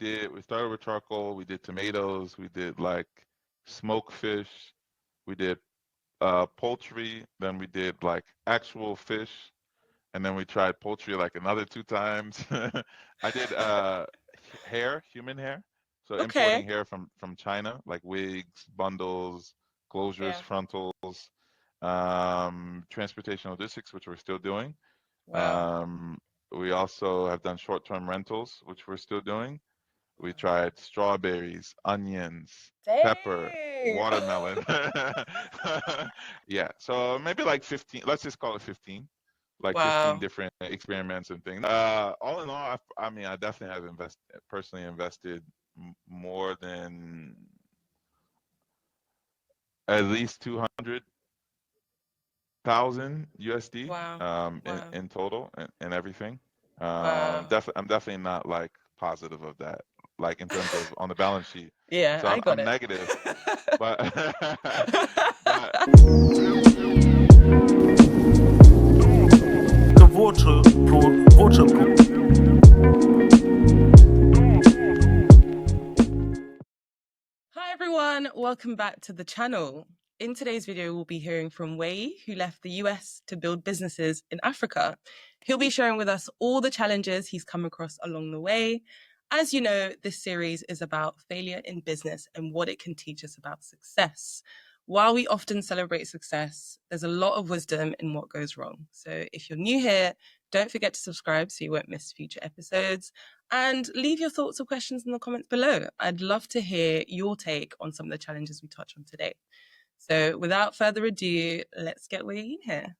we started with charcoal. We did tomatoes. We did like smoked fish. We did poultry. Then we did like actual fish, and then we tried poultry like another two times. I did hair, human hair. So Okay. importing hair from China, like wigs, bundles, closures, Yeah. frontals, transportation logistics, which we're still doing. Wow. Um, we also have done short-term rentals, which we're still doing. We tried strawberries, onions, pepper, Dang. watermelon. Yeah, so maybe like 15, let's just call it 15, like 15 Wow. different experiments and things. All in all, I mean, I definitely have personally invested more than at least 200,000 USD Wow. Wow. in total and everything. Wow. I'm definitely not like positive of that, like in terms of on the balance sheet. Yeah, So I got I'm it. negative, but but Hi everyone, welcome back to the channel. In today's video, we'll be hearing from Wei, who left the US to build businesses in Africa. He'll be sharing with us all the challenges he's come across along the way. As you know, this series is about failure in business and what it can teach us about success. While we often celebrate success, there's a lot of wisdom in what goes wrong. So if you're new here, don't forget to subscribe so you won't miss future episodes. And leave your thoughts or questions in the comments below. I'd love to hear your take on some of the challenges we touch on today. So without further ado, let's get Wei in here.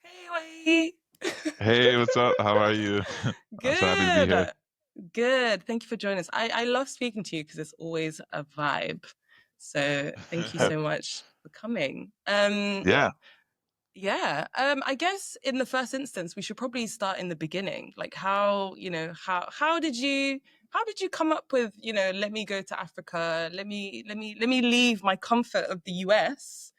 Hey, Wei. hey, what's up? How are you? I'm so happy to be here. Good. Good. Thank you for joining us. I love speaking to you because it's always a vibe. So thank you so much for coming. Yeah. Yeah. I guess in the first instance, we should probably start in the beginning. Like how did you come up with, let me go to Africa, let me leave my comfort of the US.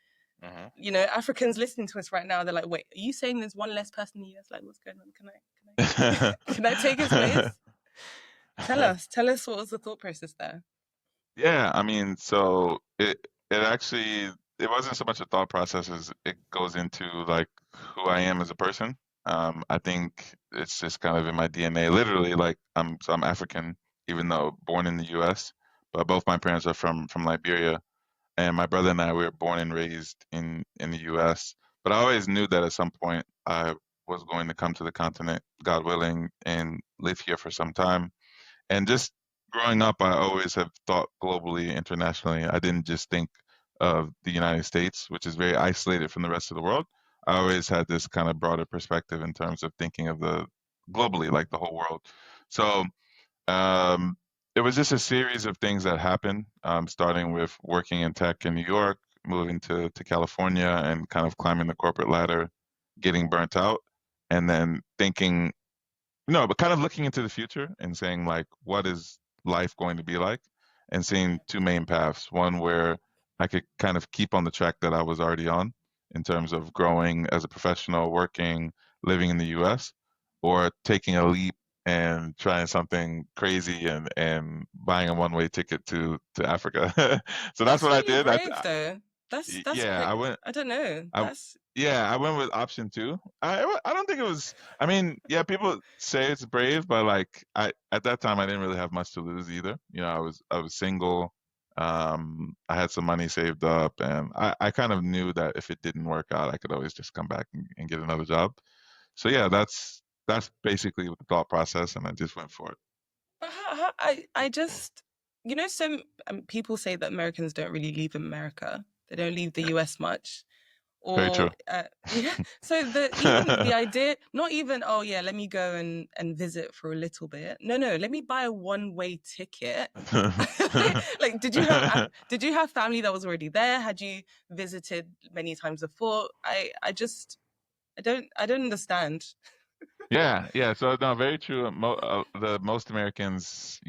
Uh-huh. Africans listening to us right now, they're like, wait, are you saying there's one less person in the US? Like, what's going on? Can I take his place? Tell us what was the thought process there? Yeah, I mean, so it actually it wasn't so much a thought process as it goes into like who I am as a person. I think it's just kind of in my DNA. Literally, like I'm African, even though born in the U.S., but both my parents are from Liberia, and my brother and I we were born and raised in the U.S. But I always knew that at some point I was going to come to the continent, God willing, and live here for some time. And just growing up, I always have thought globally, internationally. I didn't just think of the United States, which is very isolated from the rest of the world. I always had this kind of broader perspective in terms of thinking of the globally, like the whole world. So um, it was just a series of things that happened, starting with working in tech in New York, moving to California, and kind of climbing the corporate ladder, getting burnt out, and then thinking no, but kind of looking into the future and saying like, what is life going to be like? And seeing two main paths. One where I could kind of keep on the track that I was already on in terms of growing as a professional, working, living in the US, or taking a leap and trying something crazy and buying a one-way ticket to Africa. So that's That's what I really did. brave though. That's Yeah, crazy. I don't know. I yeah, I went with option two. I don't think it was. I mean, yeah, people say it's brave, but like I at that time I didn't really have much to lose either. You know, I was single. I had some money saved up, and I kind of knew that if it didn't work out, I could always just come back and get another job. So yeah, that's basically the thought process, and I just went for it. But I just, some people say that Americans don't really leave America. They don't leave the US much. Very Or true. yeah, so even the idea, not even, oh yeah, let me go and visit for a little bit. No, let me buy a one-way ticket. Like, did you have family that was already there? Had you visited many times before? I don't understand. Yeah, yeah. So no, very true. The most Americans,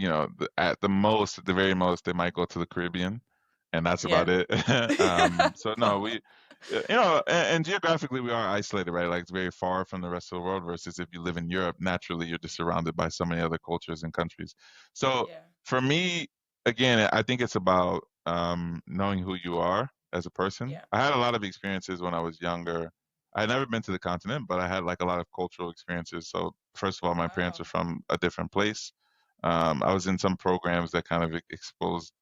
at the most, at the very most, they might go to the Caribbean, and that's Yeah. about it. So no, Oh. and geographically we are isolated, right? Like it's very far from the rest of the world versus if you live in Europe, naturally you're just surrounded by so many other cultures and countries. So Yeah. for me, again, I think it's about knowing who you are as a person. Yeah. I had a lot of experiences when I was younger. I had never been to the continent, but I had like a lot of cultural experiences. So first of all, my parents Wow. are from a different place. I was in some programs that kind of exposed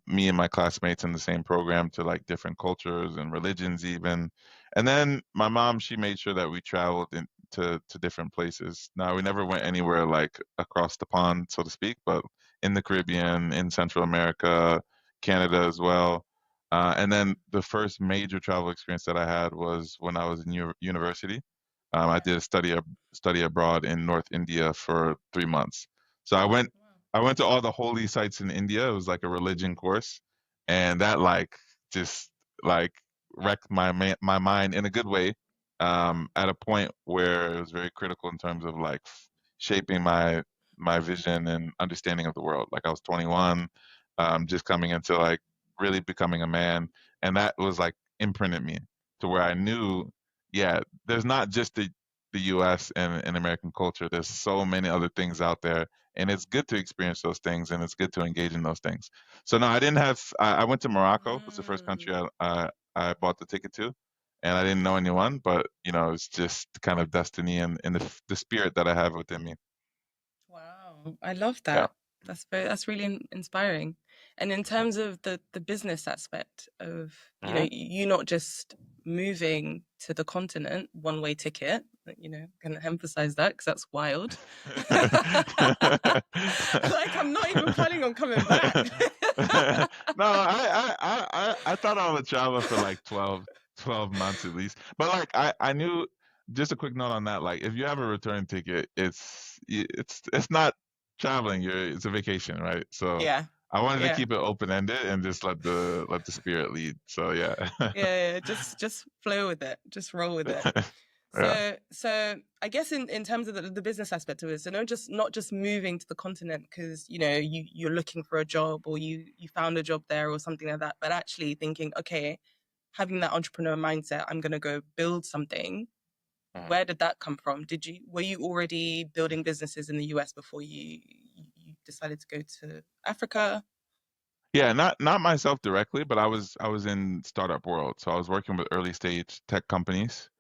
me and my classmates in the same program to like different cultures and religions even. And then my mom, she made sure that we traveled to different places. Now we never went anywhere like across the pond, so to speak, but in the Caribbean, in Central America, Canada as well. And then the first major travel experience that I had was when I was in university. I Yeah. did a study abroad in North India for 3 months. So Wow. I went to all the holy sites in India. It was like a religion course, and that like just like wrecked my mind in a good way. Wow. At a point where it was very critical in terms of like shaping my vision and understanding of the world. Like I was 21, just coming into like really becoming a man, and that was like imprinted me to where I knew, yeah, there's not just the U.S. and American culture. There's so many other things out there, and it's good to experience those things, and it's good to engage in those things. So no, I didn't have. I went to Morocco. Was the first country Mm. I bought the ticket to, and I didn't know anyone, but it's just kind of destiny and the spirit that I have within me. Wow, I love Yeah. that. That's really inspiring. And in terms of the business aspect of, Mhm. you not just moving to the continent, one way ticket, can emphasize that because that's wild. Like I'm not even planning on coming back. No, I thought I would travel for like 12 months at least. But like I knew, just a quick note on that, like if you have a return ticket, it's not traveling, it's a vacation, right? So Yeah, I wanted to yeah. keep it open ended and just let the spirit lead. So yeah. Yeah, yeah, just flow with it, just roll with it. Yeah. So I guess in terms of the business aspect of it, so not just moving to the continent because you're looking for a job or you found a job there or something like that, but actually thinking, okay, having that entrepreneur mindset, I'm gonna go build something. Mhm. Where did that come from? Were you already building businesses in the US before you decided to go to Africa? Yeah, not myself directly, but I was in startup world. So I was working with early stage tech companies.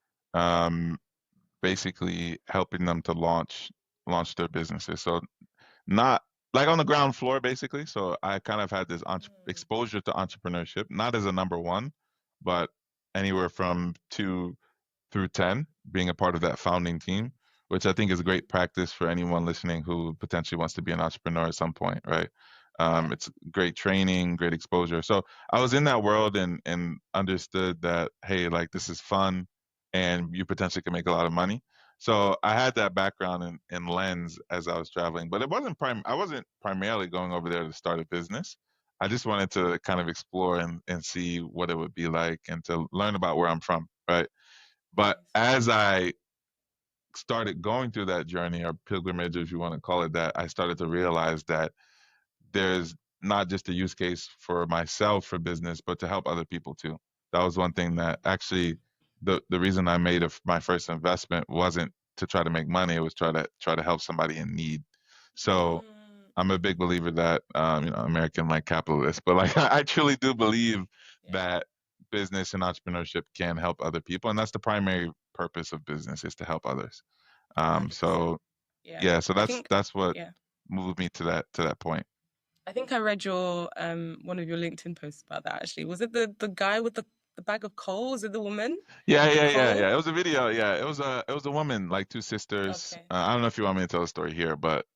Yeah. Um, Basically helping them to launch their businesses. So not like on the ground floor, basically. So I kind of had this Mm, exposure to entrepreneurship, not as a number one, but anywhere from two through 10, being a part of that founding team, which I think is a mm, great practice for anyone listening who potentially wants to be an entrepreneur at some point, right? yeah. It's great training, great exposure. So I was in that world and understood that, hey, like this is fun and you potentially can make a lot of money. So I had that background in lens as I was traveling, but I wasn't primarily going over there to start a business. I just wanted to kind of explore and see what it would be like and to learn about where I'm from, right? But Nice. as I started going through that journey or pilgrimage, if you want to call it that, I started to realize that there's not just a use case for myself for business, but to help other people too. That was one thing that actually the reason I made my first investment wasn't to try to make money. It was try to help somebody in need. So Mm, I'm a big believer that American like capitalist, but like I truly do believe yeah. that business and entrepreneurship can help other people, and that's the primary purpose of business is to help others. 100%. So Yeah. yeah, so I that's think, that's what yeah. moved me to that point. I think I read your one of your LinkedIn posts about that actually. Was it the guy with the bag of coal? Was it the woman Yeah, with the yeah, yeah, coal? yeah. It was a video. Yeah, it was a woman, like two sisters. Okay. I don't know if you want me to tell the story here, but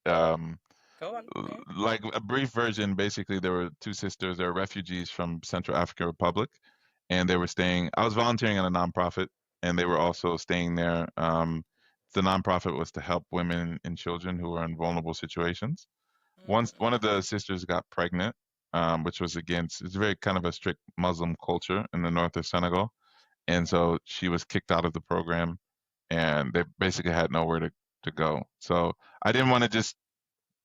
Go on. Yeah. like a brief version, basically there were two sisters. They were refugees from Central African Republic, and they were staying. I was volunteering at a nonprofit, and they were also staying there. The nonprofit was to help women and children who were in vulnerable situations. Once one of Mm-mm. the sisters got pregnant, which was against, it's very kind of a strict Muslim culture in the north of Senegal, and Yeah. so she was kicked out of the program, and they basically had nowhere to go. So I didn't want to just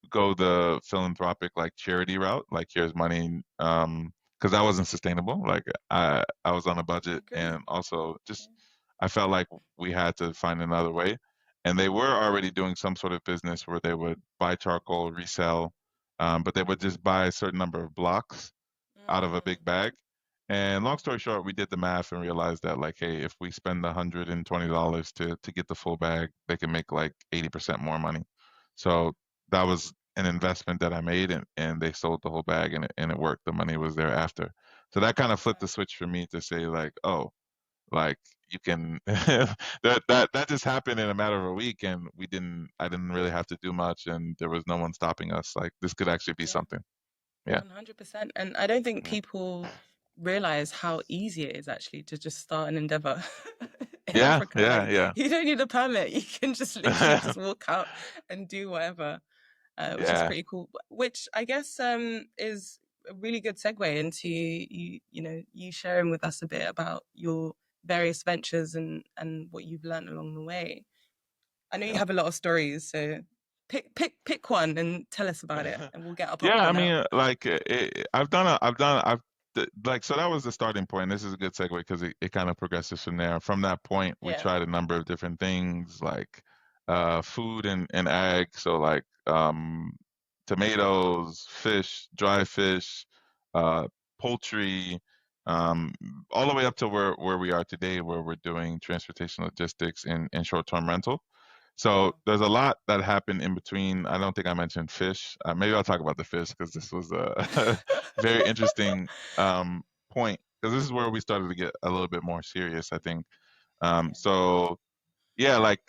go the philanthropic like charity route, like here's money, because that wasn't sustainable. Like I was on a I budget, agree. and also just Yeah. I felt like we had to find another way. And they were already doing some sort of business where they would buy charcoal, resell, but they would just buy a certain number of blocks out of a Mm, big bag. And long story short, we did the math and realized that like, hey, if we spend $120 to get the full bag, they can make like 80% more money. So that was an investment that I made, and they sold the whole bag, and it worked. The money was there after. So that kind of flipped the right. switch for me to say like, oh, like you can that just happened in a matter of a week, and I didn't really have to do much, and there was no one stopping us. Like this could actually be Yeah. something. Yeah. 100%. And I don't think Yeah. people realize how easy it is actually to just start an endeavor in Yeah, Africa. yeah, Like, yeah. you don't need a permit. You can just literally just walk out and do whatever, which is Yeah. pretty cool. Which I guess is a really good segue into you sharing with us a bit about your various ventures and what you've learned along the way. I know you Yeah. have a lot of stories, so pick one and tell us about it, and we'll get our Yeah, I popcorn out. mean, like like so that was the starting point. This is a good segue because it kind of progresses from there. From that point, we Yeah. tried a number of different things like food and ag. So like tomatoes, fish, dry fish, uh, poultry, um, all the way up to where we are today, where we're doing transportation logistics and short-term rental. So Wow. there's a lot that happened in between. I don't think I mentioned fish. Maybe I'll talk about the fish because this was a very interesting point because this is where we started to get a little bit more serious, I think. Yeah. So yeah, like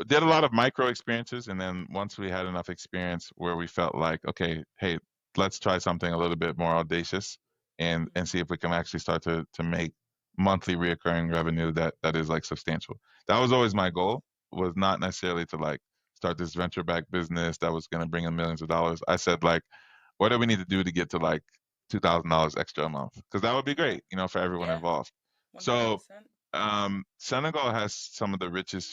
did a lot of micro experiences, and then once we had enough experience where we felt like, okay, hey, let's try something a little bit more audacious and Mhm. see if we can actually start to make monthly reoccurring revenue that is like substantial. That was always my goal, was not necessarily to like start this venture back business that was going to bring in millions of dollars. I said like, what do we need to do to get to like $2,000 extra a month? Because that would be Yeah. great, for everyone Yeah. involved. So 100%. Senegal has some of the richest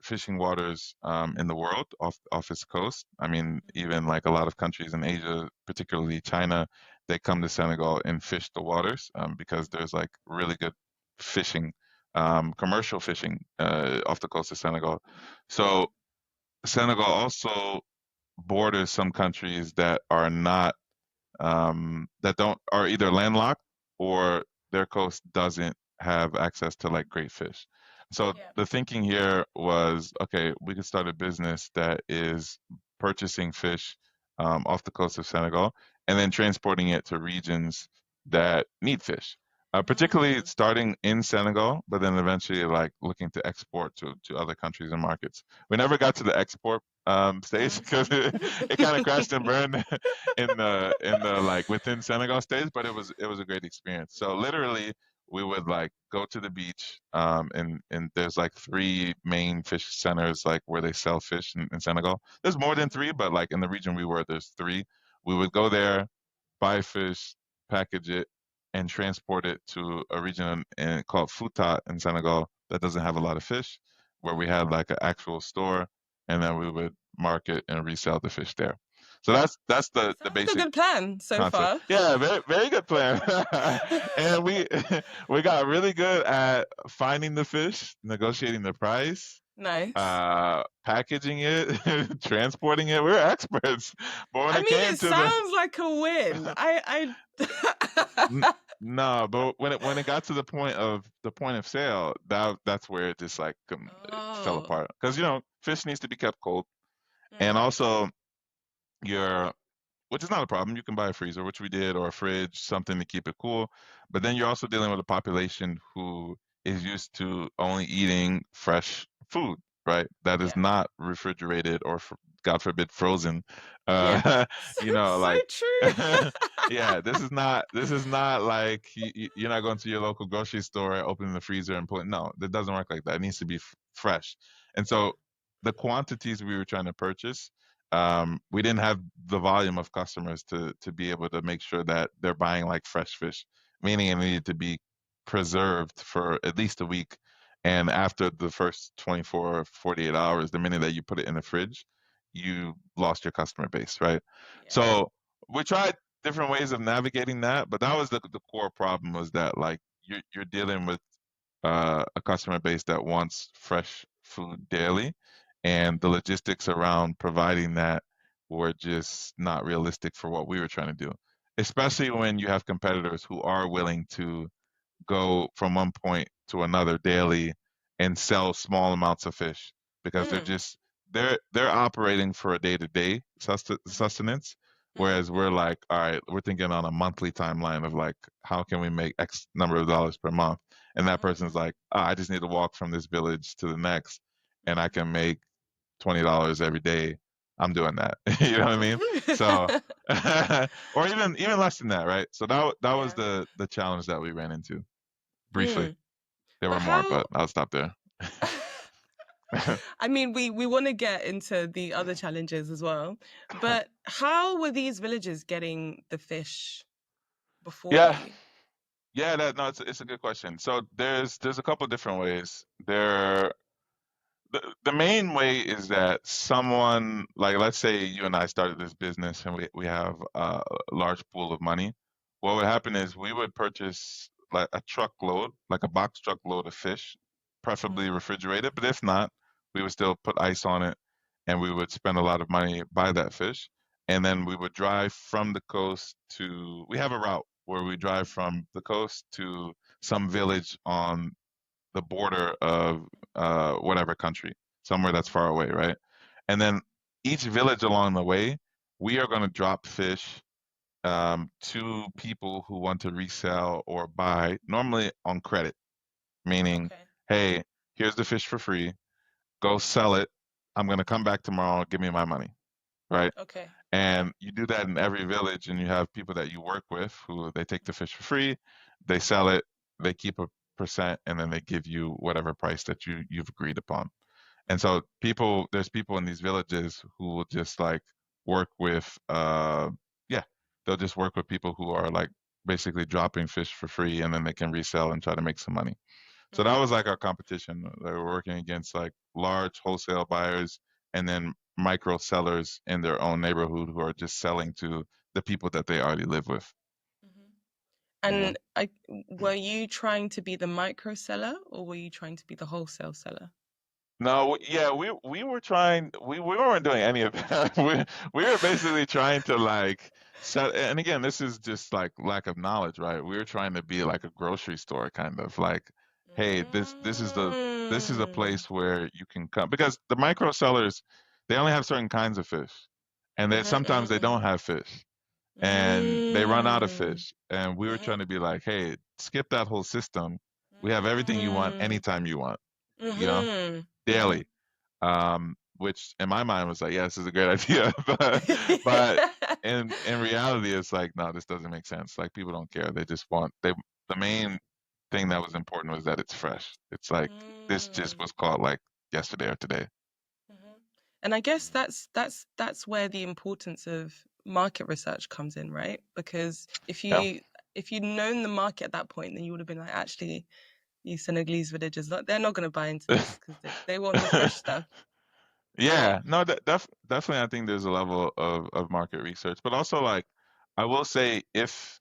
fishing waters in the world off its coast. I mean, Mhm. even like a lot of countries in Asia, particularly China, they come to Senegal and fish the waters because there's like really good fishing, commercial fishing off the coast of Senegal. So Senegal also borders some countries that are not that don't are either landlocked or their coast doesn't have access to like great fish. So Yeah. the thinking here was, okay, we could start a business that is purchasing fish off the coast of Senegal and then transporting it to regions that need fish. Particularly Mm. starting in Senegal, but then eventually like looking to export to other countries and markets. We never got to the export stage Mm. because it kind of crashed and burned in the like within Senegal states, but it was a great experience. So literally we would like go to the beach, and there's like three main fish centers like where they sell fish in Senegal. There's more than Mhm. three, but like in the region we were, there's three. We would go there, buy fish, package it, and transport it to a region called Futa in Senegal that doesn't have a lot of fish, where we Mhm. had like an actual store, and then we would market and resell the fish there. So that's the Sounds like a basic good plan so concept. far. Yeah, very very good plan. And we we got really good at finding the fish, negotiating the price, Nice. packaging it, transporting it. We're experts. But when I it mean, came it to the sounds like a win. N- no, but when it got to the point of sale, that's where it just like fell Oh. apart. Because fish needs to be kept cold, and Mm. also your which is not a problem. You can buy a freezer, which we did, or a fridge, something to keep it cool. But then you're also dealing with a population who is used to only eating fresh food, right? That is Yeah. not refrigerated or, God forbid, frozen. Yeah. Uh, So, so like, true. yeah, this is not like you're not going to your local grocery store, opening the freezer and putting. No, it doesn't work like that. It needs to be fresh. And Yeah. so the quantities we were trying to purchase, we didn't have the volume of customers to be able to make sure that they're buying like fresh fish, meaning it needed to be preserved for at least a week. And after the first 24 or 48 hours, the minute that you put it in the fridge, you lost your customer base, right? Yeah. So we tried. different ways of navigating that, but that was the core problem was that like you're dealing with a customer base that wants fresh food daily, and the Mhm. logistics around providing that were just not realistic for what we were trying to do, especially when you have competitors who are willing to go from one point to another daily and sell small amounts of fish because Mm. they're operating for a day-to-day Mhm. sustenance, Mhm. whereas we're Mhm. like, all right, we're thinking on a monthly timeline of like how can we make X number of dollars per month, and that Mhm. person's Mhm. like, oh, I just need to walk from this village to the next and I Mhm. can make $20 every day. I'm doing that. You know what I mean? So or even less than that, right? So that was Yeah. the challenge that we ran into briefly. Mm. There But were more, how? but I'll stop there. I mean, we want to get into the other challenges as well. But how were these villagers getting the fish before Yeah, you? yeah, that no, it's a good question. So there's a couple different ways. The main way is that someone, like let's say you and I started this business and we have a large pool of money. What would happen is we would purchase like a truckload, like a box truckload of fish, preferably Mm. refrigerated, but if not, we would still put ice on it and we would spend a lot of money buy that fish. And then we would drive from the coast to, we have a route where we drive from the coast to some village on the border of whatever country, somewhere that's far away, right? And then each village along the way, we are going to drop fish to people who want to resell or buy, normally on credit, meaning, Okay. hey, here's the fish for free, go sell it. I'm going to come back tomorrow, give me my money, right? Okay. Okay. And you do that in every village, and you have people that you work with who they take the fish for free, they sell it, they keep a percent, and then they give you whatever price that you've agreed upon. And Mhm. so there's people in these villages who will just like work with, yeah, they'll just work with people who are like basically dropping fish for free, and then they can resell and try to make some money. So that was like our Mm. competition. They were working against like large wholesale buyers and then micro sellers in their own neighborhood who are just selling to the people that they already live with. Mhm. Yeah. And were you trying to be the micro seller or were you trying to be the wholesale seller? No, yeah, we were trying. We weren't doing any of that. We were basically trying to like set. And again, this is just like lack of knowledge, right? We were trying to be like a grocery store, kind of like, hey, this is a Mm. place where you can come because the micro sellers, they only have certain kinds of fish, and then Mhm. sometimes Mhm. they don't Mhm. have fish, and they run out of Mm. fish. And we were trying Mhm. to be like, hey, skip that whole system. We have everything you want Mm. anytime you want, you know, Mhm. Mhm. daily, which in my mind was like, yeah, this is a great idea, but in reality, it's like, no, this doesn't make sense. Like people don't care. They just want the main thing that was important was that it's fresh. It's like this just Mm. was caught like yesterday or today. Mhm. And I guess that's where the importance of market research comes in, right? Because Yeah. if you'd known the market at that point, then you would have been like, actually, these Senegalese villagers, they're not going to buy into this because they want the fresh stuff. But Yeah, no, definitely, I think there's a level of market research, but also like I will say if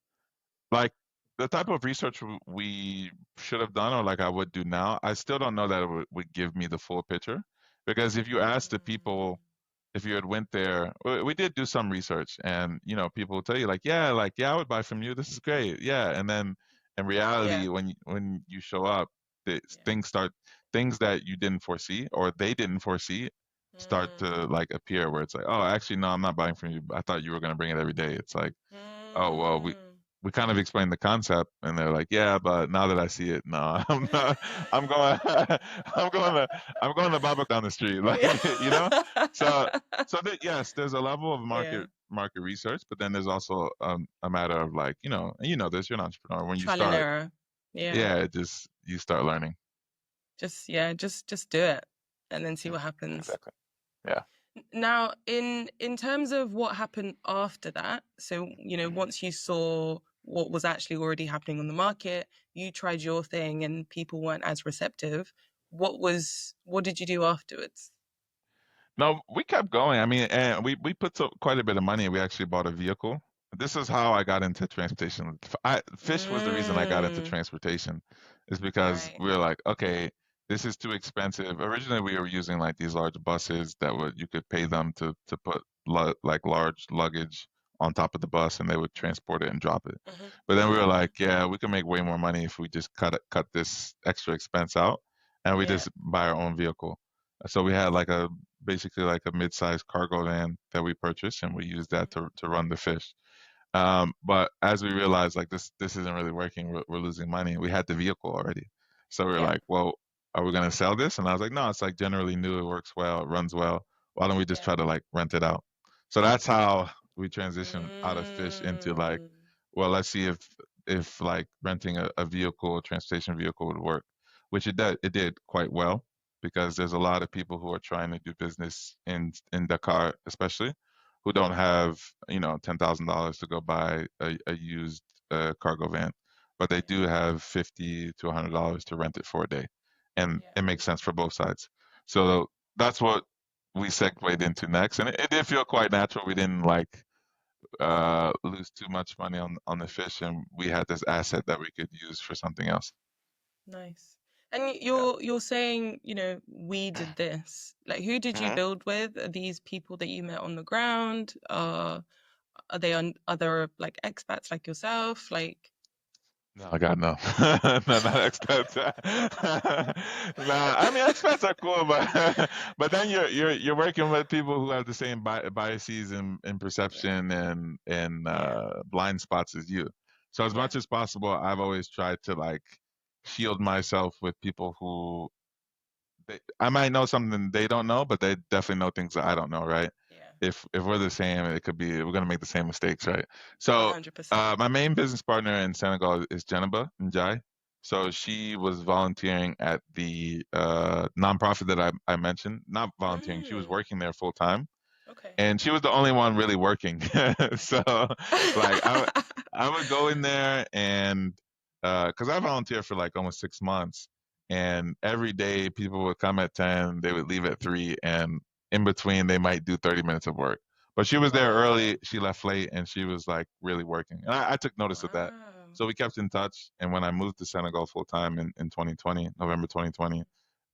like the type of research we should have done or like I would do now, I still don't know that it would give me the full picture because if you ask the mm, people, if you had went there, we did do some research, and people will tell you like yeah, I would buy from you, this is great, yeah, and then in yeah, reality when you show up, yeah. things that you didn't foresee or they didn't foresee start to Mm, like appear where it's like, oh, actually no, I'm not buying from you, I thought you were going to bring it every day. It's like, oh well, mm. we kind of explained the concept, and they're like, yeah, but now that I see it, no, I'm not. I'm going. I'm going to Baba down the street, like Yeah. So yes, there's a level of Yeah. market research, but then there's also a matter of like and this, you're an entrepreneur. When you Trial and start, error. Yeah. yeah, just you start learning. Just do it and then see Mm, what happens. exactly. Yeah. Now, in terms of what happened after that, so Mhm. once you saw what was actually already happening on the market, you tried your thing and people weren't as receptive. What did you do afterwards? No, we kept going. I mean, and we put quite a bit of money. We actually bought a vehicle. this is how I got into transportation. Fish was the reason I got into Mm, transportation, is because right. we were like, okay, this is too expensive. Originally, we were using like these large buses that would you could pay them to put like large luggage on top of the bus, and they would transport it and drop it. Mhm, But then we mhm, were mhm. like, yeah, we can make way more money if we just cut this extra expense out, and we Yeah. just buy our own vehicle. So we had like a basically like a mid-sized cargo van that we purchased, and we used that to run the fish. But as we realized, like this isn't really working. We're losing money. We had the vehicle already, so we were Yeah. like, well, are we gonna sell this? And I was like, no, it's like generally new. It works well. It runs well. Why don't we just Yeah. try to like rent it out? So that's how we transitioned out of fish into like, Mm, well, let's see if like renting a vehicle, a transportation vehicle would work, which it did. It did quite well because there's a lot of people who are trying to do business in Dakar, especially who don't have $10,000 to go buy a used cargo van, but they do have $50 to $100 to rent it for a day, and yeah. it makes sense for both sides. So that's what we segued into next, and it did feel quite natural. We didn't like lose too much money on the fish, and we had this asset that we could use for something else. Nice. And Yeah. you're saying, we did this. Like, who did you Mhm. build with? Are these people that you met on the ground? Are they on other like expats like yourself? Like, No, God, no. No, not expats. Nah, I mean expats are cool, but but then you're working with people who have the same biases and yeah, perception and yeah, blind spots as you. So as yeah, much as possible, I've always tried to like shield myself with people who I might know something they don't know, but they definitely know things that I don't know, right? yeah. If we're the same, it could be we're gonna make the same mistakes, right? So 100%. my main business partner in Senegal is Jennifer Njai. So she was volunteering at the nonprofit that I mentioned. Not volunteering, she was Mm, working there full time, okay. and she was the only one really working. So like I would go in there and because I volunteered for like almost 6 months, and every day people would come at 10, they would leave at 3, and in between they might do 30 minutes of work. But she was there early, Wow. she left late, and she was like really working. And I took notice of that. Wow. So we kept in touch. And when I moved to Senegal full time in 2020, November 2020,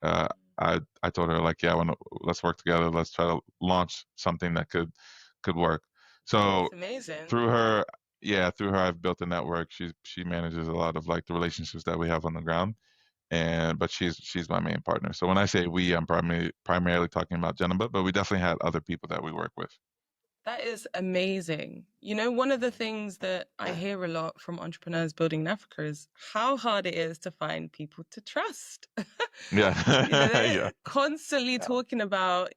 uh, I told her like, yeah, let's work together. Let's try to launch something that could work. So That's amazing. through her, yeah, through her, I've built a network. She manages a lot of like the relationships that we have on the ground, and but she's my main partner. So when I say we, I'm primarily talking about Jennifer, but we definitely had other people that we work with. That is amazing. One of the things that I hear a lot from entrepreneurs building in Africa is how hard it is to find people to trust. Yeah, They're yeah, constantly yeah. talking about,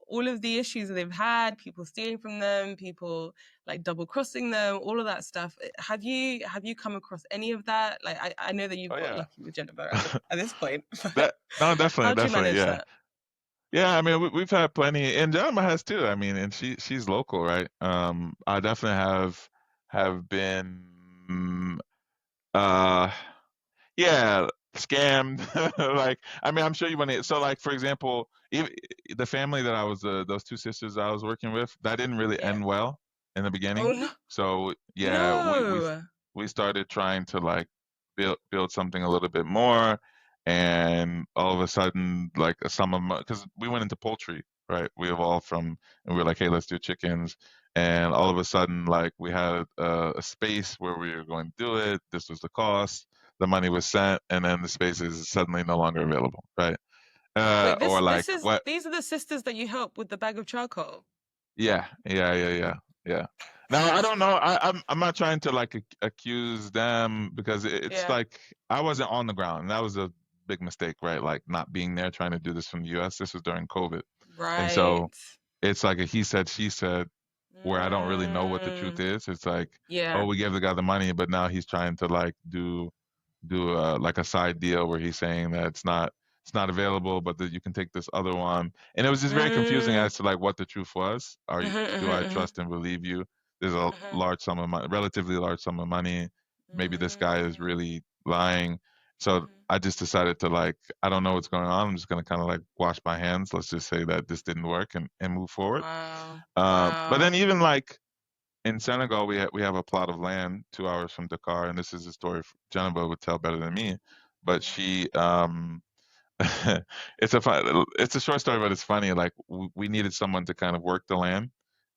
all of the issues that they've had, people stealing from them, people like double crossing them, all of that stuff. Have you come across any of that? Like I know that you've Oh got yeah. lucky with Jennifer at this point, but That no, definitely, how do you definitely, manage yeah. that? Yeah, I mean, we've had plenty, and Gemma has too. I mean, and she's local, right? I definitely have been, uh, yeah, scammed. Like, I mean, I'm sure you want to. So, like, for example, even the family that I was, those two sisters I was working with, that didn't really Yeah. end well in the Oh beginning. no. So, yeah, No. we started trying to like build something a little bit more, and all of a sudden, like some of my, because we went into poultry, right? We evolved from, and we were like, hey, let's do chickens. And all of a sudden, like we had a space where we were going to do it. This was the cost, the money was sent, and then the space is suddenly no longer available, right? Wait, Or like what? these are the sisters that you help with the bag of charcoal. Yeah. Now I don't know. I'm not trying to like accuse them because it's Yeah. like I wasn't on the ground. And that was a big mistake, right? Like not being there, trying to do this from the U.S. This was during COVID, and so Right. it's like a he said, she said, where I don't really know what the truth Mm, is. It's like, oh, yeah. we gave the guy the money, but now he's trying to like do like a side deal where he's saying that it's not available, but that you can take this other one. And it was just very confusing Mm, as to like what the truth was. Do I mhm, trust and believe you? There's a mhm, large sum of money, relatively large sum of money. Maybe this guy is mhm, really lying. So mhm. I just decided to like, I don't know what's going on. I'm just gonna kind of like wash my hands. Let's just say that this didn't work and move forward. Wow. But then Wow. even like in Senegal, we have a plot of land 2 hours from Dakar, and this is a story Jennifer would tell better than me. But Yeah. she, it's a short story, but it's funny. Like we needed someone to kind of work the land,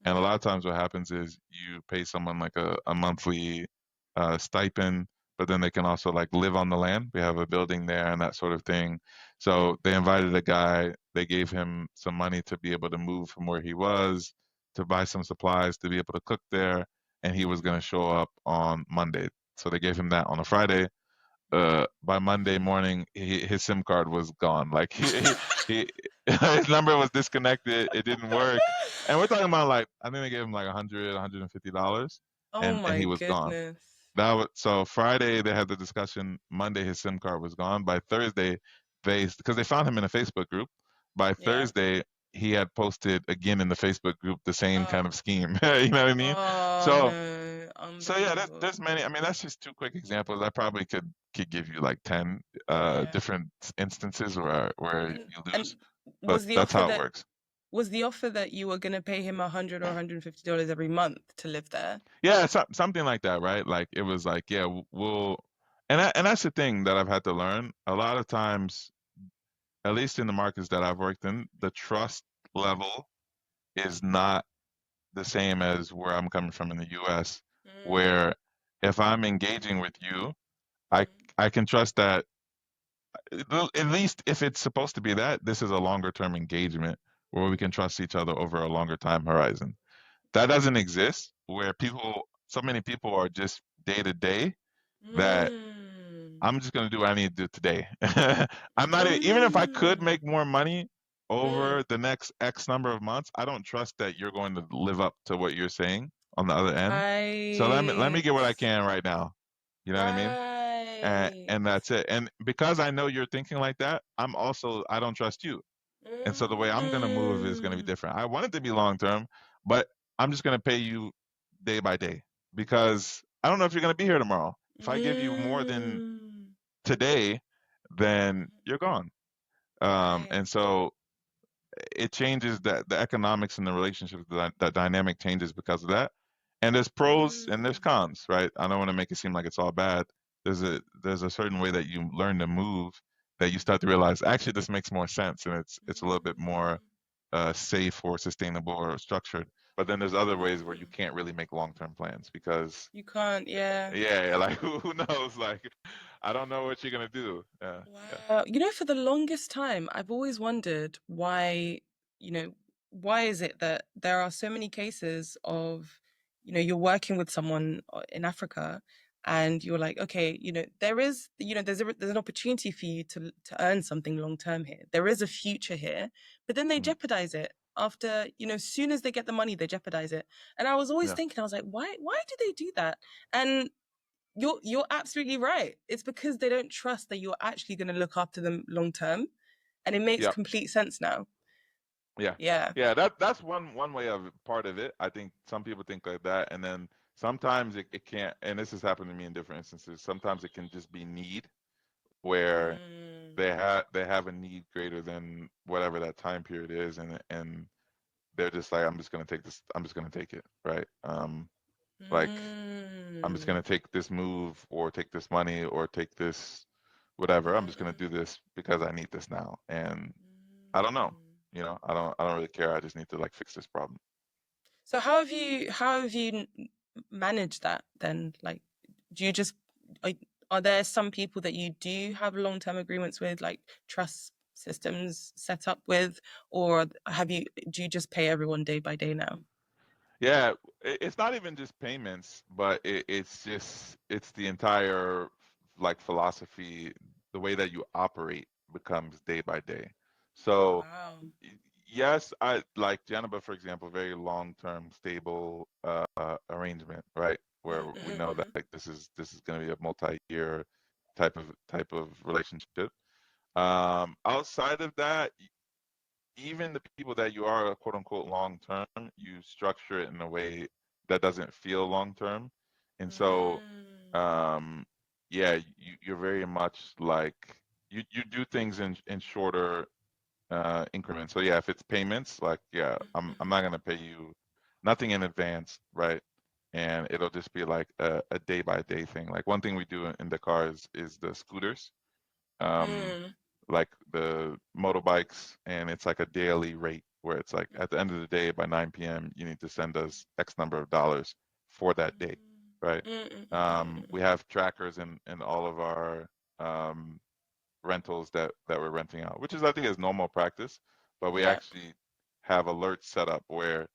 and a lot of times what happens is you pay someone like a monthly stipend, but then they can also like live on the land. We have a building there and that sort of thing. So they invited a guy. They gave him some money to be able to move from where he was, to buy some supplies to be able to cook there, and he was going to show up on Monday. So they gave him that on a Friday. By Monday morning, his SIM card was gone. Like he his number was disconnected. It didn't work, and we're talking about like I think they gave him like 100, $150, Oh and my he was gone. goodness. That was so Friday they had the discussion. Monday his SIM card was gone. By Thursday, because they found him in a Facebook group. By Yeah. Thursday, he had posted again in the Facebook group the same kind Oh. of scheme. You know what I mean? Oh So no. so yeah, Unbelievable. there's many. I mean, that's just two quick examples. I probably could give you like 10 Yeah. different instances where And you and lose, but was the that's offer how it that work. was the offer that you were gonna pay him $100 or $150 every month to live there? Yeah, something like that, right? Like it was like, yeah, we'll, and that's the thing that I've had to learn. A lot of times, at least in the markets that I've worked in, the trust level is not the same as where I'm coming from in the US, Mm, where if I'm engaging with you, I mm, I can trust that well, at least if it's supposed to be that, this is a longer term engagement where we can trust each other over a longer time horizon. That doesn't exist where so many people are just day to day that mm, I'm just going to do what I need to do today. I'm not, even if I could mm, make more money mm. over the next X number of months, I don't trust that you're going to live up to what you're saying on the other end. So let me Right. get what I can right now. You know what I mean? Right. And that's it. And because I know you're thinking like that, I don't trust you. And so the way I'm gonna move is gonna be Mm, different. I want it to be long term, but I'm just gonna pay you day by day because I don't know if you're gonna be here tomorrow. If I give you more than mm. today, then you're gone. Right. And so it changes the economics and the relationship, that dynamic changes because of that. And there's pros and there's Mm, cons, right? I don't want to make it seem like it's all bad. There's a certain way that you learn to move that you start to realize actually this makes more sense and it's a little bit more mm, safe or sustainable or structured. But then there's other ways where you mm. can't really make long-term plans because You can't, yeah. yeah, like who knows? Like I don't know what you're gonna do. Yeah, Wow. For the longest time, I've always wondered why, you know, why is it that there are so many cases of, you're working with someone in Africa and you're like, okay, there is, there's an opportunity for you to earn something long term here. There is a future here, but then they mm, jeopardize it after, as soon as they get the money, they jeopardize it. And I was always yeah, thinking, I was like, why do they do that? And you're absolutely right. It's because they don't trust that you're actually going to look after them long term, and it makes yeah. complete sense now. Yeah. Yeah. Yeah, that's one way of part of it. I think some people think like that, and then sometimes it can't, and this has happened to me in different instances. Sometimes it can just be need where Mm, they have a need greater than whatever that time period is, and they're just like, I'm just gonna take this, I'm just gonna take it, right? Like I'm just mm, gonna take this move or take this money or take this whatever. I'm just gonna mm, do this because I need this now, and I don't know. mm. I don't really care. I just need to like fix this problem. So how have you managed that then? Like, do you just are, are there some people that you do have long term agreements with, like trust systems set up with, or do you just pay everyone day by day now? Yeah, it's not even just payments, but it's the entire like philosophy, the way that you operate becomes day by day. So Wow. y- yes, I like Janaba, for example, very long-term, stable arrangement, right? Where we know that Mm-hmm, like this is going to be a multi-year type of relationship. Outside of that, even the people that you are quote unquote long term, you structure it in a way that doesn't feel long term. And so, mm-hmm. um, yeah, you're very much like you do things in shorter increments. So yeah, if it's payments, like yeah, I'm Mm-hmm. not gonna pay you nothing in advance, right? and it'll just be like a day by day thing. Like one thing we do in the cars is the scooters, um, Mm. like the motorbikes, and it's like a daily rate where it's like at the end of the day by 9 p.m. you need to send us X number of dollars for that day, right? Mm, mm, mm, mm, We mm. have trackers in all of our um, rentals that we're renting out, which is I think is normal practice, but we Yeah. actually have alerts set up where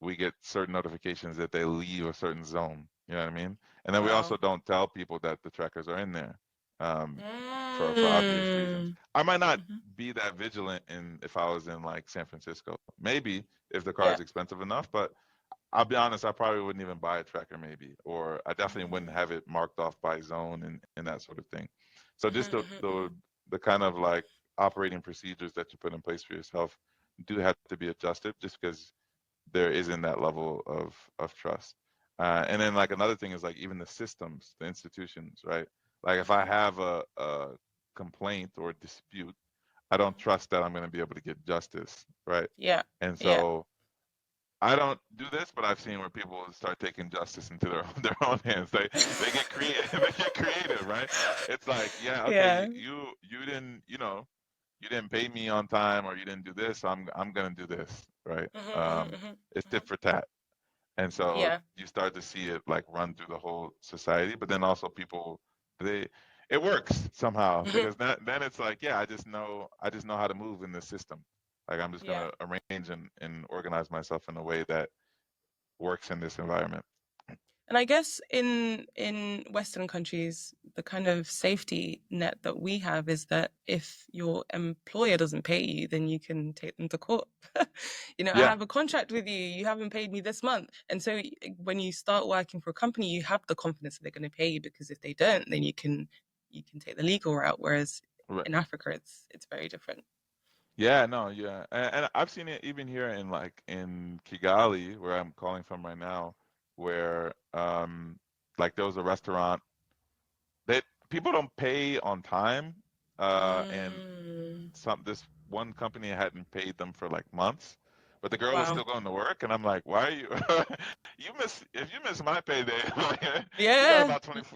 we get certain notifications that they leave a certain zone. You know what I mean? And then we Wow. also don't tell people that the trackers are in there, um, for obvious reasons. Mm. I might not Mhm. be that vigilant in if I was in like San Francisco. Maybe if the car Yeah. is expensive enough, but I'll be honest, I probably wouldn't even buy a tracker maybe, or I definitely wouldn't Mm. have it marked off by zone and that sort of thing. So Mhm, just mhm, mhm. the kind of like operating procedures that you put in place for yourself do have to be adjusted just because there isn't that level of trust. And then like another thing is like even the systems, the institutions, right? Like if I Mhm, have a complaint or dispute, I don't mhm. trust that I'm going to be able to get justice, right? Yeah. And Yeah. so I don't do this, but I've seen where people start taking justice into their their own hands. They get creative. They get creative, right? It's like, yeah, okay, Yeah. you didn't, you didn't pay me on time or you didn't do this, so I'm gonna do this, right? Mhm, mhm, mhm, It's tit mhm. for tat, and so Yeah. you start to see it like run through the whole society. But then also people, they it works somehow Mhm. because then it's like, yeah, I just know how to move in this system. Like I'm just Yeah. gonna arrange and organize myself in a way that works in this environment. And I guess in Western countries, the kind of safety net that we have is that if your employer doesn't pay you, then you can take them to court. I Yeah, have a contract with you. You haven't paid me this month, and so when you start working for a company, you have the confidence that they're going to pay you because if they don't, then you can take the legal route. Whereas right. in Africa, it's very different. Yeah, no, yeah, and I've seen it even here in like in Kigali, where I'm calling from right now, where like there was a restaurant that people don't pay on time, and Mm, this one company hadn't paid them for like months, but the girl was wow. still going to work, and I'm like, why are you? If you miss my payday, like, Yeah.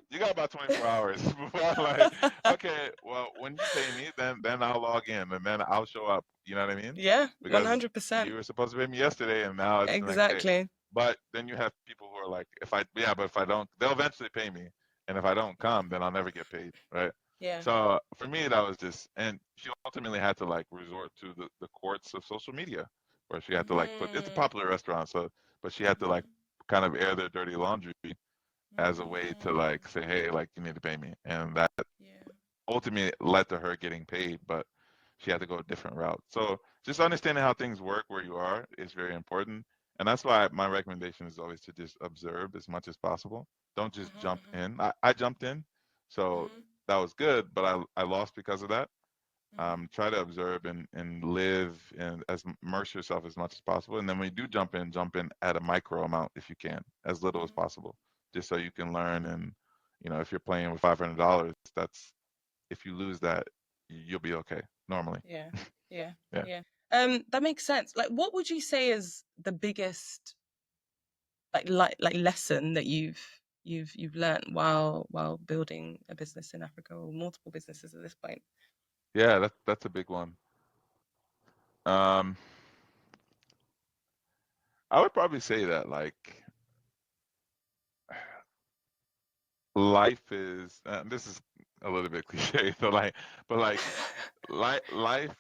you got about 24 hours before I'm like, okay, well, when you pay me, then I'll log in and then I'll show up. You know what I mean? Yeah. one Because hundred you percent. were supposed to pay me yesterday, and now it's the next day. Exactly. But then you have people who are like, yeah, but if I don't, they'll eventually pay me, and if I don't come, then I'll never get paid, right? Yeah. So for me, that was just, and she ultimately had to like resort to the courts of social media, where she had to like it's a Mhm. popular restaurant, so, but she had to like Mhm. kind of air their dirty laundry as a way to Mhm. like say, hey, like you need to pay me, and that Yeah. ultimately led to her getting paid, but she had to go a different route. So just understanding how things work where you are is very important. And that's why my recommendation is always to just observe as much as possible. Don't just Mhm. jump Mhm. in. I jumped in, so Mhm. that was good, but I lost because of that. Mhm. Try to observe and live and as immerse yourself as much as possible. And then when you do jump in at a micro amount if you can, as little as Mhm. possible, just so you can learn. And if you're playing with $500, that's if you lose that, you'll be okay normally. Yeah. Yeah. Yeah. Yeah. That makes sense. Like, what would you say is the biggest like lesson that you've learned while building a business in Africa or multiple businesses at this point? Yeah, that's a big one. Um, I would probably say that like life is this is a little bit cliche, so like but like life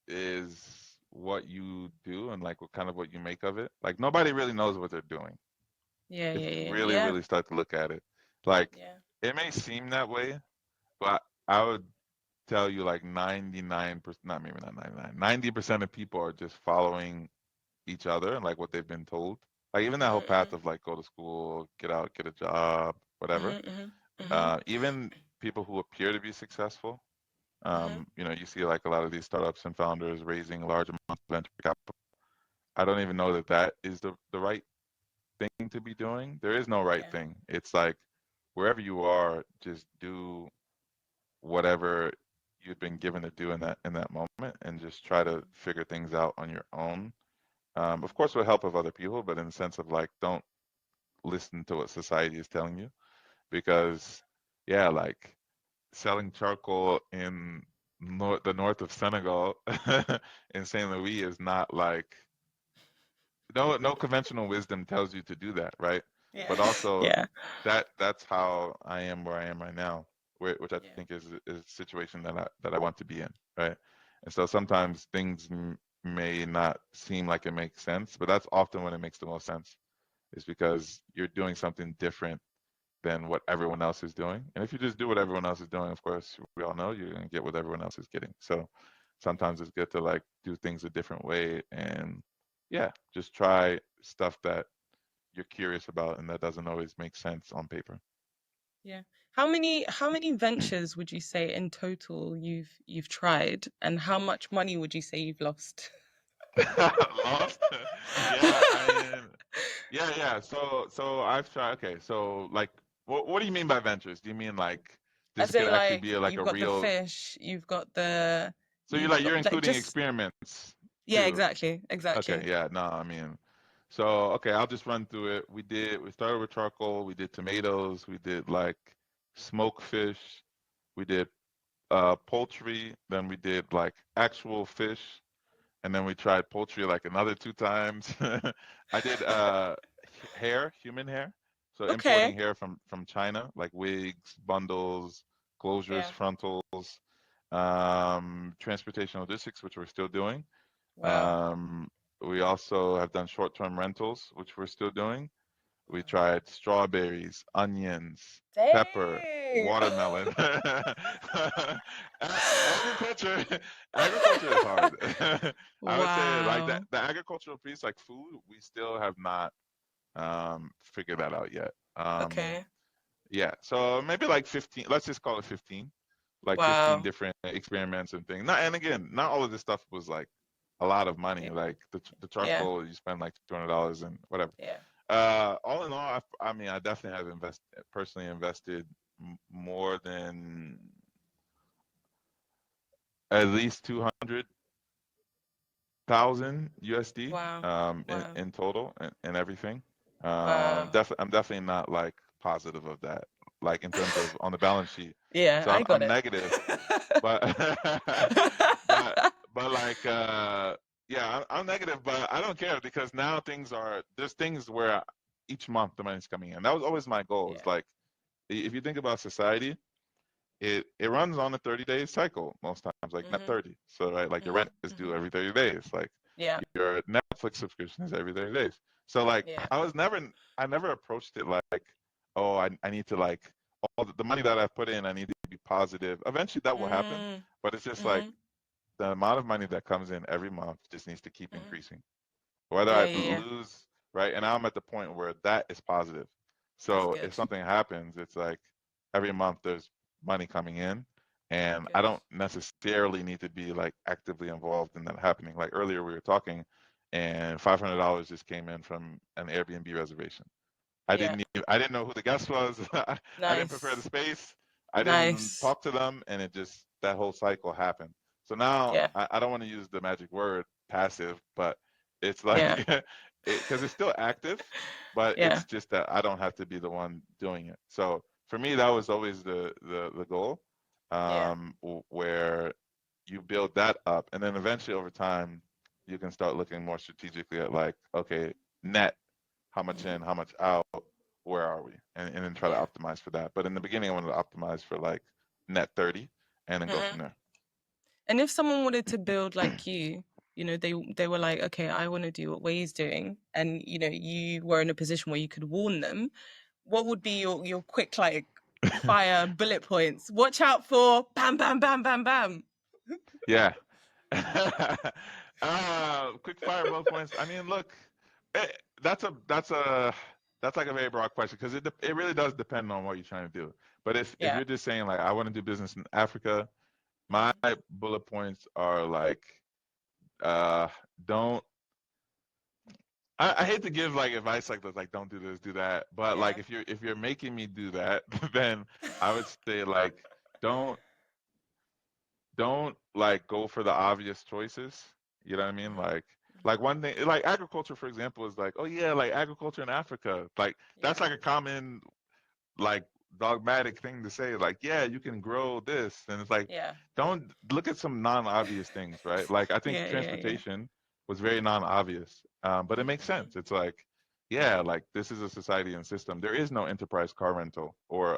is what you do and like what kind of what you make of it. Like nobody really knows what they're doing Yeah. if Yeah. you Yeah. really, Yeah. really start to look at it. Like Yeah. it may seem that way, but I would tell you like 99%, not maybe not 99, 90% of people are just following each other and like what they've been told. Like even that whole path Mhm. of like go to school, get out, get a job, whatever. Mhm. Mhm. Mhm. Even people who appear to be successful, Mhm. you see like a lot of these startups and founders raising large amounts of venture capital. I don't even know that that is the right thing to be doing. There is no right Yeah. thing. It's like wherever you are, just do whatever you've been given to do in that moment, and just try to Mhm. figure things out on your own. Of Mhm. course, with help of other people, but in the sense of like, don't. listen to what society is telling you because yeah, like selling charcoal in the north of Senegal in Saint Louis is not like no conventional wisdom tells you to do that, right? Yeah. But also Yeah. that's how I am where I am right now, which I Yeah. think is a situation that I want to be in, right? And so sometimes things may not seem like it makes sense, but that's often when it makes the most sense, is because you're doing something different than what everyone else is doing. And if you just do what everyone else is doing, of course, we all know you're gonna get what everyone else is getting. So sometimes it's good to like do things a different way and yeah, just try stuff that you're curious about and that doesn't always make sense on paper. Yeah. How many ventures would you say in total you've tried, and how much money would you say you've lost? Lost? Yeah, I mean, yeah. So I've tried. Okay, so like, what do you mean by ventures? Do you mean like this As could in, actually be like, like you've a got the real? fish, So you're you've like got you're like including just experiments yeah, too. exactly, Okay, exactly. yeah, no, I mean, so okay, I'll just run through it. We started with charcoal, we did tomatoes, we did like smoked fish, we did poultry, then we did like actual fish, and then we tried poultry like another two times. I did hair, human hair, so importing Okay. hair from China, like wigs, bundles, closures, Yeah. frontals, transportation logistics, which we're still doing. Wow. Um, we also have done short-term rentals, which we're still doing. We Wow. tried strawberries, onions, pepper, Dang. watermelon. Agriculture, agriculture is hard. I would say like that Wow. the agricultural piece, like food, we still have not figured that out yet. Okay. Yeah, so maybe like 15, let's just call it 15, like 15 Wow. different experiments and things. Not, and again, not all of this stuff was like a lot of money. Yeah. Like the Yeah. charcoal, you spend like $200 and whatever. Yeah. All in all, I mean, I definitely have personally invested more than at least 200,000 USD Wow. Wow. in total and everything. Wow. I'm definitely not like positive of that, like in terms of on the balance sheet. Yeah, So I got I'm it. negative, but but like yeah, I'm negative, but I don't care because now there's things where each month the money's coming in. That was always my goal. It's Yeah. like if you think about society, it runs on a 30-day cycle most times, like net Mhm. 30. So right, like your rent Mhm. is due Mhm. every 30 days, like Yeah. your Netflix subscription is every 30 days. So like Yeah. I never approached it like, oh, I need to like all the money that I've put in, I need to be positive. Eventually that will happen, Mm. but it's just like Mhm. the amount of money that comes in every month just needs to keep Mhm. increasing. Whether Yeah, I yeah, yeah. lose, right? And now I'm at the point where that is positive. That's So if good. something happens, it's like every month there's money coming in, and I Good. don't necessarily need to be like actively involved in that happening. Like earlier we were talking, and $500 just came in from an Airbnb reservation. Yeah. I didn't know who the guest was. I didn't prepare the Nice. space. I didn't Nice. talk to them, and it just that whole cycle happened. So now Yeah. I don't want to use the magic word passive, but it's Yeah. like because it's still active, but Yeah. it's just that I don't have to be the one doing it. So for me, that was always the goal, Yeah. where you build that up, and then eventually over time, you can start looking more strategically at like, okay, net how much Mhm. in, how much out, where are we, and then try to Yeah. optimize for that. But in the beginning, I wanted to optimize for like net 30, and then go from Mhm. there. And if someone wanted to build like they were like, okay, I want to do what Way's doing, and you were in a position where you could warn them, what would be your quick like fire bullet points? Watch out for bam, bam, bam, bam, bam. Yeah. Quick fire bullet points. I mean, look, eh, that's like a very broad question because it really does depend on what you're trying to do. But if Yeah. you're just saying like I want to do business in Africa, my Mhm. bullet points are like uh don't I hate to give like advice like this, like don't do this, do that. But like Yeah. if you're making me do that, then I would say like don't don't like go for the obvious choices. You know what I mean? Mhm. Like Like one thing, like agriculture, for example, is like, oh yeah, like agriculture in Africa, like that's Yeah. like a common like dogmatic thing to say. Like, yeah, you can grow this, and it's like, Yeah. don't look at some non-obvious things, right? Like, I think Yeah. Yeah. Yeah. transportation was very non-obvious, but it makes Mm-hmm. sense. It's like, yeah, like this is a society and system. There is no enterprise car rental or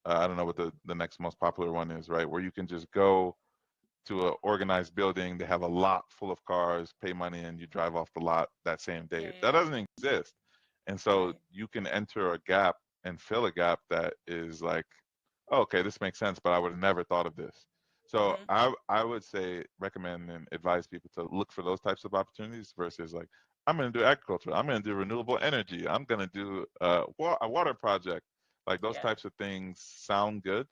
I don't know what the next most popular one is, right? Where you can just go to an organized building. They have a lot full of cars, pay money, and you drive off the lot that same day. Yeah. That Yeah. doesn't exist. And so Right. you can enter a gap and fill a gap that is like, oh, okay, this makes sense, but I would have never thought of this. So Mm-hmm. I would say recommend and advise people to look for those types of opportunities versus like I'm going to do agriculture, I'm going to do renewable energy, I'm going to do a water project. Like those Yeah. types of things sound good,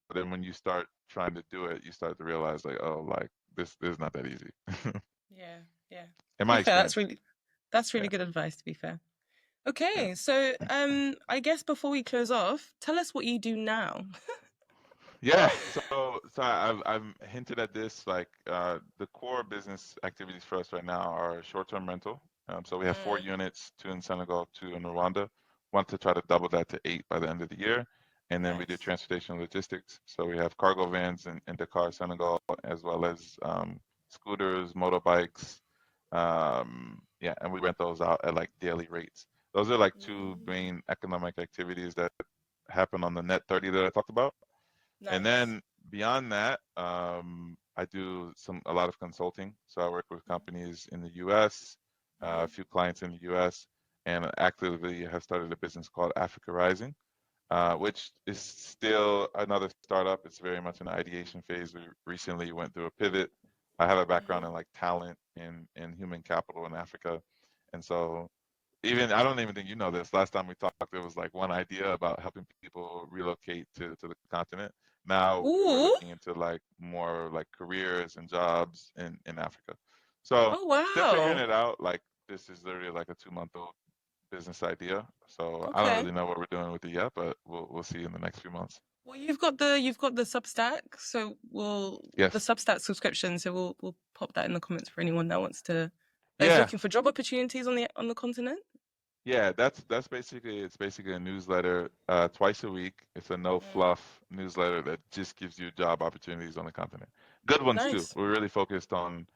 but then when you start trying to do it, you start to realize like, oh, like this is not that easy. Yeah. Yeah. In To be my fair, experience. that's Yeah. really good advice, to be fair. Yeah. Okay, so I guess before we close off, tell us what you do now. Yeah, so I've hinted at this. Like the core business activities for us right now are short-term rental. So we have four Mm, units, two in Senegal, two in Rwanda. Want to try to double that to eight by the end of the year. And then we do nice. transportation logistics. So we have cargo vans in Dakar, Senegal, as well as scooters, motorbikes. Yeah, and we rent those out at like daily rates. Those are like two Mm, main economic activities that happen on the net 30 that I talked about. And nice. then beyond that, I do a lot of consulting. So I work with companies in the U.S., a Mm-hmm. few clients in the U.S., and actively have started a business called Africa Rising, which is still another startup. It's very much in the ideation phase. We recently went through a pivot. I have a background Mm-hmm. in like talent in human capital in Africa, and so even I don't even think you know this. Last time we talked, there was like one idea about helping people relocate to the continent. Now we're Ooh. looking into like more like careers and jobs in Africa. So Oh still figuring wow. it out. Like this is literally like a 2 month old business idea. So I don't Okay. really know what we're doing with it yet, but we'll see in the next few months. Well, you've got the Substack, so we'll the Yes. Substack subscription. So we'll pop that in the comments for anyone that wants to that is Yeah. looking for job opportunities on the continent. Yeah, that's basically it's basically a newsletter twice a week. It's a no Mm, fluff newsletter that just gives you job opportunities on the continent. Good ones too. nice. We're really focused on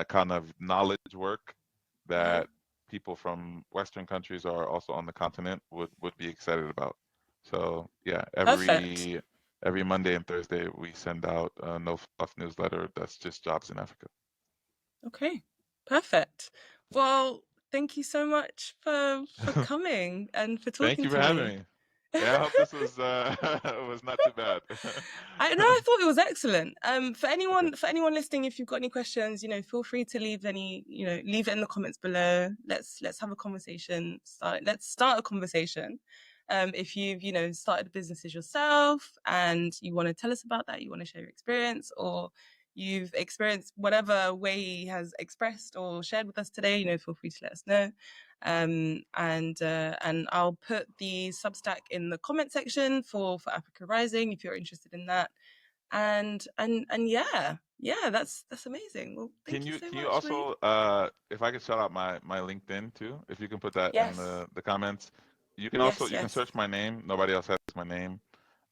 kind of knowledge work Mm-hmm. that people from Western countries are also on the continent would be excited about. So yeah, Perfect. every Monday and Thursday we send out a no fluff newsletter that's just jobs in Africa. Okay, perfect. Well, thank you so much for coming and for Thank talking you for to having me. me. Yeah, I hope this was was not too bad. I know I thought it was excellent. Okay. For anyone listening, if you've got any questions, feel free to leave it in the comments below. Let's have a conversation. Let's start a conversation. If you've started businesses yourself and you want to tell us about that, you want to share your experience, or you've experienced whatever way has expressed or shared with us today, feel free to let us know. And I'll put the Substack in the comment section for Africa Rising if you're interested in that. And yeah, that's amazing. Well, thank you so Can you much, Wei. also if I could shout out my LinkedIn too, if you can put that in Yes, the comments. You can also yes, you can yes. search my name. Nobody else has my name,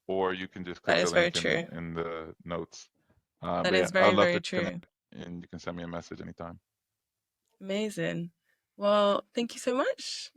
or you can just That click the is very link true. in the notes. That But yeah, is I'd very, love very to true. connect, and you can send me a message anytime. Amazing. Well, thank you so much.